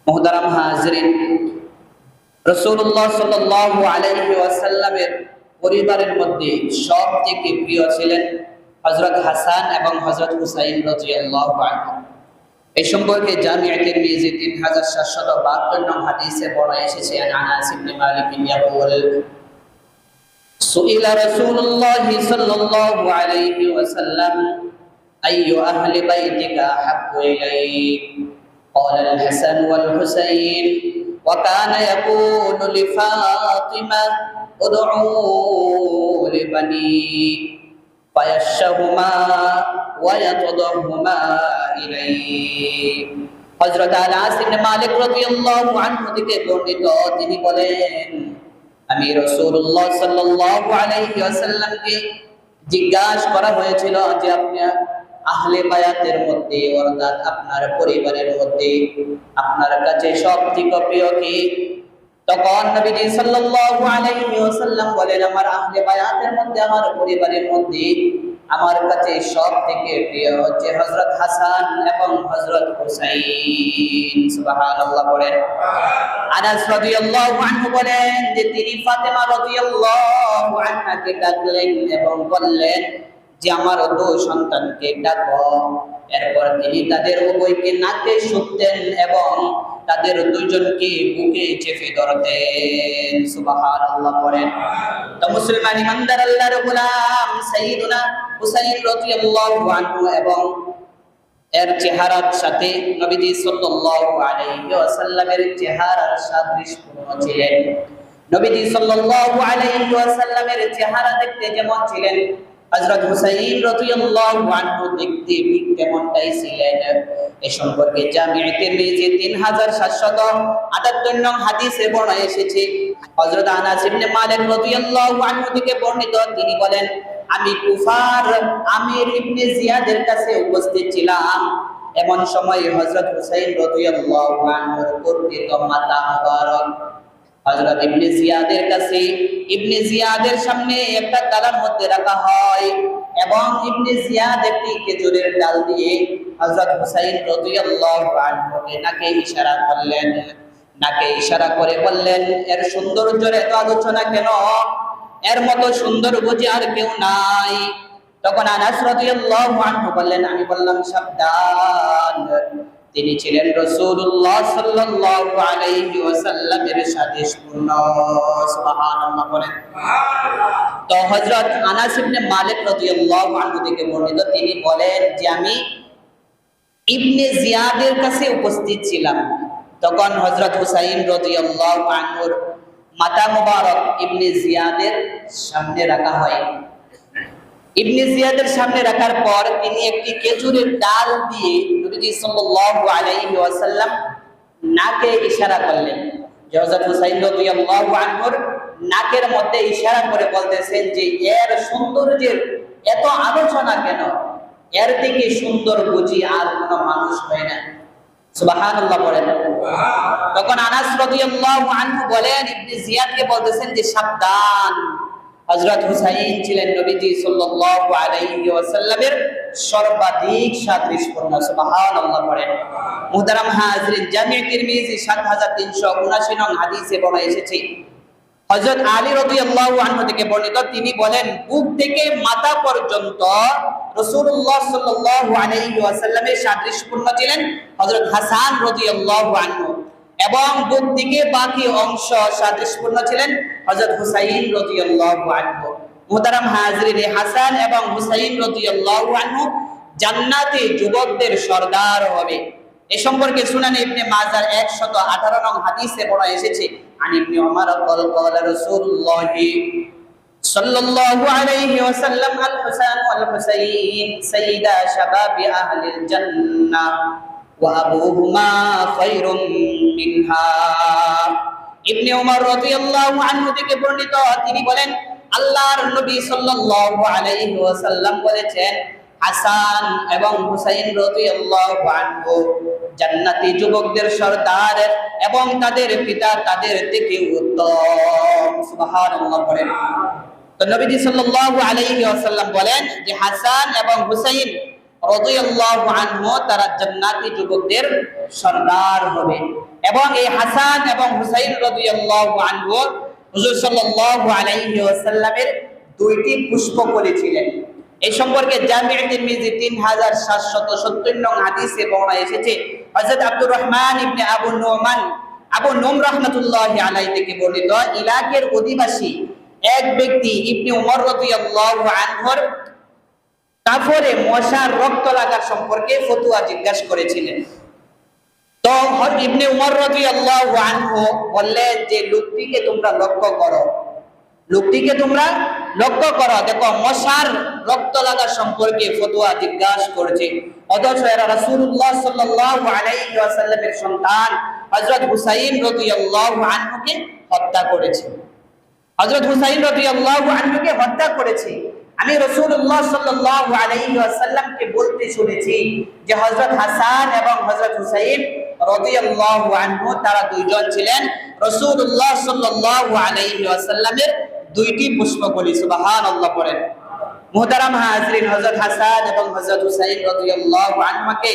মুহতারাম হাজরিন, রাসূলুল্লাহ সাল্লাল্লাহু আলাইহি ওয়াসাল্লামের পরিবারের মধ্যে সবথেকে প্রিয় ছিলেন হযরত হাসান এবং হযরত হুসাইন রাদিয়াল্লাহু আনহু। এই সম্পর্কে জামি' তিরমিজি 3772 নং হাদিসে বলা এসেছে, আনাস ইবনে মালিক ইয়াকুল সুইলা রাসূলুল্লাহ সাল্লাল্লাহু আলাইহি ওয়াসাল্লাম আইয়ু আহলি বাইতিকা আহাব্বু ইলাইক قال الحسن والحسين وكان يقول لفاطمة ادعوا لبني فيشهما ويتضهما إليه। হযরত আনাস ইবনে মালিক রাদিয়াল্লাহু আনহু থেকে বর্ণিত, তিনি বলেন, আমি রাসূলুল্লাহ সাল্লাল্লাহু আলাইহি ওয়াসাল্লামকে জিজ্ঞাসা করা হয়েছিল যে আপনি আহলে বায়াতের মধ্যে অর্থাৎ আপনার পরিবারের মধ্যে আপনার কাছে সবথেকে প্রিয় কি? তখন নবীজি সাল্লাল্লাহু আলাইহি ওয়াসাল্লাম বলেন, আমার আহলে বায়াতের মধ্যে আমার পরিবারের মধ্যে আমার কাছে সবথেকে প্রিয় হচ্ছে হযরত হাসান এবং হযরত হুসাইন। সুবহানাল্লাহ বলেন। আনাস রাদিয়াল্লাহু আনহু বলেন যে তিনি ফাতেমা রাদিয়াল্লাহু আনহাকে ডাকলেন এবং বললেন যে আমার দুই সন্তানকে ডাকো। এরপর তিনি তাদের উভয়কে নাকে শুনতেন এবং তাদের দুইজনকে বুকে চেপে ধরতেন। সুবহানাল্লাহ পড়েন। তো মুসলমান ইমানদার আল্লাহর গোলাম সাইয়্যিদুনা হুসাইন রাদিয়াল্লাহু আনহু এবং এর চেহারার সাথে নবীজি সাল্লাল্লাহু আলাইহি ওয়াসাল্লামের চেহারার সাদৃশ্যপূর্ণ ছিলেন। নবীজি সাল্লাল্লাহু আলাইহি ওয়াসাল্লামের চেহারা দেখতে যেমন ছিলেন, হযরত হুসাইন রাদিয়াল্লাহু আনহু দেখতে ঠিক তেমনটাই ছিলেন। এই সম্পর্কে জামি' তিরমিজি 3778 নং হাদিসে বর্ণনা এসেছে, হযরত আনাস ইবনে মালিক রাদিয়াল্লাহু আনহু থেকে বর্ণিত, তিনি বলেন, আমি কুফার আমির ইবনে জিয়াদের কাছে উপস্থিত ছিলাম। এমন সময় হযরত হুসাইন রাদিয়াল্লাহু আনহুর কর্তৃত মাতা মুবারক হযরত ইবনে জিয়াদের কাছে ইবনে জিয়াদের সামনে একটা তালার মধ্যে রাখা হয় এবং ইবনে জিয়াদ একটি খেজুরের ডাল দিয়ে হযরত হুসাইন রাদিয়াল্লাহু আনহুকে নাকে ইশারা করলেন। নাকে ইশারা করে বললেন, এর সৌন্দর্যের এত আলোচনা কেন? এর মতো সুন্দর বুঝি আর কেউ নাই। তখন আনাস রাদিয়াল্লাহু আনহু বললেন, আমি বললাম সাবধান, তিনি ছিলেন রাসূলুল্লাহ সাল্লাল্লাহু আলাইহি ওয়াসাল্লামের সাদৃশ্যপূর্ণ। সুবহানাল্লাহ বলেন। তো হযরত আনাস ইবনে মালিক রাদিয়াল্লাহু আনহু থেকে বর্ণিত, তিনি বলেন যে আমি ইবনে জিয়াদের কাছে উপস্থিত ছিলাম। তখন হযরত হুসাইন রাদিয়াল্লাহু আনহুর মাথা মুবারক ইবনে জিয়াদের সামনে রাখা হয়। ইবনে জিয়াদের সামনে রাখার পর তিনি একটি খেজুরের ডাল দিয়ে নবীজি সাল্লাল্লাহু আলাইহি ওয়াসাল্লাম নাকে ইশারা করলেন। যে হযরত হুসাইন রাদিয়াল্লাহু আনহুর নাকের মধ্যে ইশারা করে বলতেছেন যে এর সৌন্দর্যের এত আলোচনা কেন? এর থেকে সুন্দর বুঝি আর কোনো মানুষ হয় না। সুবহানাল্লাহ বলেন। তখন আনাস রাদিয়াল্লাহু আনহু বলেন, ইবনে জিয়াদকে বলতেছেন যে সাবধান, হযরত হুসাইন ছিলেন নবীজি সাল্লাল্লাহু আলাইহি ওয়াসাল্লামের সর্বাধিক সাদৃশ্যপূর্ণ। সুবহানাল্লাহ পড়েন। মুহতারাম হাজরিন, জামি' তিরমিজি 7379 নং হাদিসে বলা এসেছে, হযরত আলী রাদিয়াল্লাহু আনহু থেকে বর্ণিত, তিনি বলেন, বুক থেকে মাথা পর্যন্ত রাসূলুল্লাহ সাল্লাল্লাহু আলাইহি ওয়াসাল্লামের সাদৃশ্যপূর্ণ ছিলেন হযরত হাসান রাদিয়াল্লাহু আনহু এবং বুক থেকে বাকি অংশ সাদৃশ্যপূর্ণ ছিলেন হযরত হুসাইন রাদিয়াল্লাহু আনহু। মুহতারাম হাজরিন, হাসান এবং হুসাইন রাদিয়াল্লাহু আনহু জান্নাতে যুবকদের সরদার হবে। এ সম্পর্কে সুনান ইবনে মাজার 118 নং হাদিসে বলা এসেছে, আন ইবনে ওমর قال قال رسول الله صلى الله عليه وسلم الحسن والحسين سيدا شباب اهل الجنه وابوهما خير منها। ইবনে ওমর রাদিয়াল্লাহু আনহু থেকে বর্ণিত, তিনি বলেন, আল্লাহর নবী সাল্লাল্লাহু আলাইহি ওয়াসাল্লাম বলেছেন, হাসান এবং হুসাইন রাদিয়াল্লাহু আনহু জান্নাতি যুবকদের সরদার এবং তাদের পিতা তাদের থেকে উত্তম। সুবহানাল্লাহ বলেন। তো নবীজি সাল্লাল্লাহু আলাইহি ওয়াসাল্লাম বলেন যে হাসান এবং হুসাইন রাদিয়াল্লাহু আনহু তারা জান্নাতি যুবকদের সরদার হবে। এবং এই হাসান এবং হুসাইন রাদিয়াল্লাহু আনহু হুজুর সাল্লাল্লাহু আলাইহি ওয়াসাল্লামের দুইটি পুষ্পকলি ছিলেন। এই সম্পর্কে জামি' তিরমিজি 3770 নং হাদিসে বর্ণনা এসেছে। হযরত আব্দুর রহমান ইবনে আবু নুম রাহমাতুল্লাহি আলাইহি থেকে বর্ণিত, ইরাকের অধিবাসী এক ব্যক্তি ইবনে উমর রাদিয়াল্লাহু আনহুর কাফরে মশার রক্ত লাগার সম্পর্কে ফতোয়া জিজ্ঞাসা করেছিলেন। তো ইবনে উমর রাদিয়াল্লাহু আনহু বললেন যে লোকটিকে তোমরা লক্ষ্য করো, দেখো মশার রক্ত লাগা সম্পর্কে ফতোয়া জিজ্ঞাসা করেছে, অথচ এরা রাসূলুল্লাহ সাল্লাল্লাহু আলাইহি ওয়াসাল্লামের সন্তান হযরত হুসাইন রাদিয়াল্লাহু আনহুকে হত্যা করেছে। আমি রাসূলুল্লাহ সাল্লাল্লাহু আলাইহি ওয়াসাল্লামকে বলতে শুনেছি যে হযরত হাসান এবং হযরত হুসাইন রাদিয়াল্লাহু আনহু তারা দুইজন ছিলেন রাসূলুল্লাহ সাল্লাল্লাহু আলাইহি ওয়াসাল্লামের দুইটি পুষ্পকলি। সুবহানাল্লাহ পড়েন। মুহতারাম হাজরিন, হযরত হাসান এবং হযরত হুসাইন রাদিয়াল্লাহু আনহুকে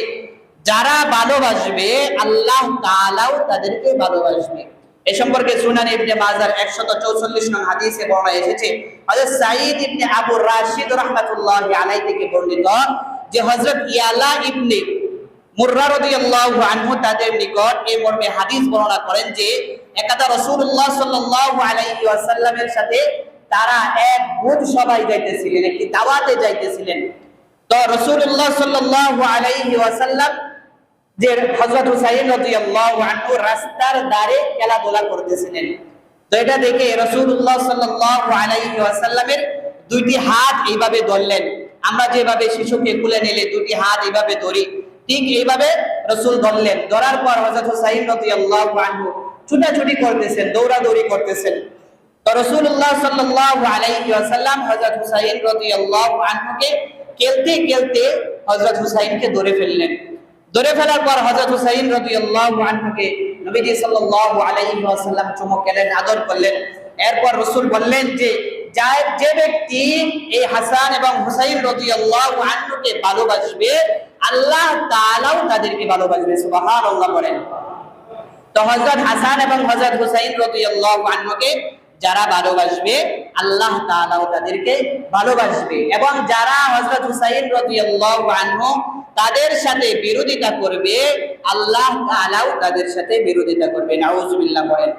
যারা ভালোবাসবে আল্লাহ তাআলাও তাদেরকে ভালোবাসবে। এই সম্পর্কে সুনান ইবনে মাজার 144 নং হাদিসে বর্ণনা এসেছে। হযরত সাঈদ ইবনে আবু রাশিদ রাহমাতুল্লাহি আলাইহি থেকে বর্ণিত যে হযরত ইয়ালা ইবনে মুররা রাদিয়াল্লাহু আনহু তাদের নিকট এই মর্মে হাদিস বর্ণনা করেন যে একদা রাসূলুল্লাহ সাল্লাল্লাহু আলাইহি ওয়াসাল্লামের সাথে তারা এক ভোজ সভায় যাইতেছিলেন, একটি দাওয়াতে যাইতেছিলেন। তো রাসূলুল্লাহ সাল্লাল্লাহু আলাইহি ওয়াসাল্লাম যে হযরত হুসাইন রাদিয়াল্লাহু আনহু রাস্তার ধারে খেলাধুলা করতেছিলেন। তো এটা দেখে রাসূলুল্লাহ সাল্লাল্লাহু আলাইহি ওয়াসাল্লামের দুইটি হাত এইভাবে ধরলেন। আমরা যেভাবে শিশুকে কোলে নিলে দুটি হাত এইভাবে ধরি, ঠিক এইভাবে রাসূল ধরলেন। ধরার পর হযরত হুসাইন রাদিয়াল্লাহু আনহু ছুটাছুটি করতেছেন, দৌড়াদৌড়ি করতেছেন। তো রাসূলুল্লাহ সাল্লাল্লাহু আলাইহি ওয়াসাল্লাম হযরত হুসাইন রাদিয়াল্লাহু আনহুকে খেলতে খেলতে হযরত হুসাইনকে ধরে ফেললেন। ধরে ফেলার পর হযরত হুসাইন রাদিয়াল্লাহু আনহুকে নবীজি সাল্লাল্লাহু আলাইহি ওয়াসাল্লাম চুমু খেলেন, আদর করলেন। এরপর রাসূল বললেন যে ব্যক্তি এই হাসান এবং হুসাইন রাদিয়াল্লাহু আনহুকে ভালোবাসবে আল্লাহ তাআলাও তাদেরকে ভালোবাসবে। সুবহানাল্লাহ বলেন। তো হযরত হাসান এবং হযরত হুসাইন রাদিয়াল্লাহু আনহুকে যারা ভালোবাসবে আল্লাহ তাআলাও তাদেরকে ভালোবাসবে, এবং যারা হযরত হুসাইন রাদিয়াল্লাহু আনহু তাদের সাথে বিরোধিতা করবে আল্লাহ তাআলাও তাদের সাথে বিরোধিতা করবে। নাউযুবিল্লাহ বলেন।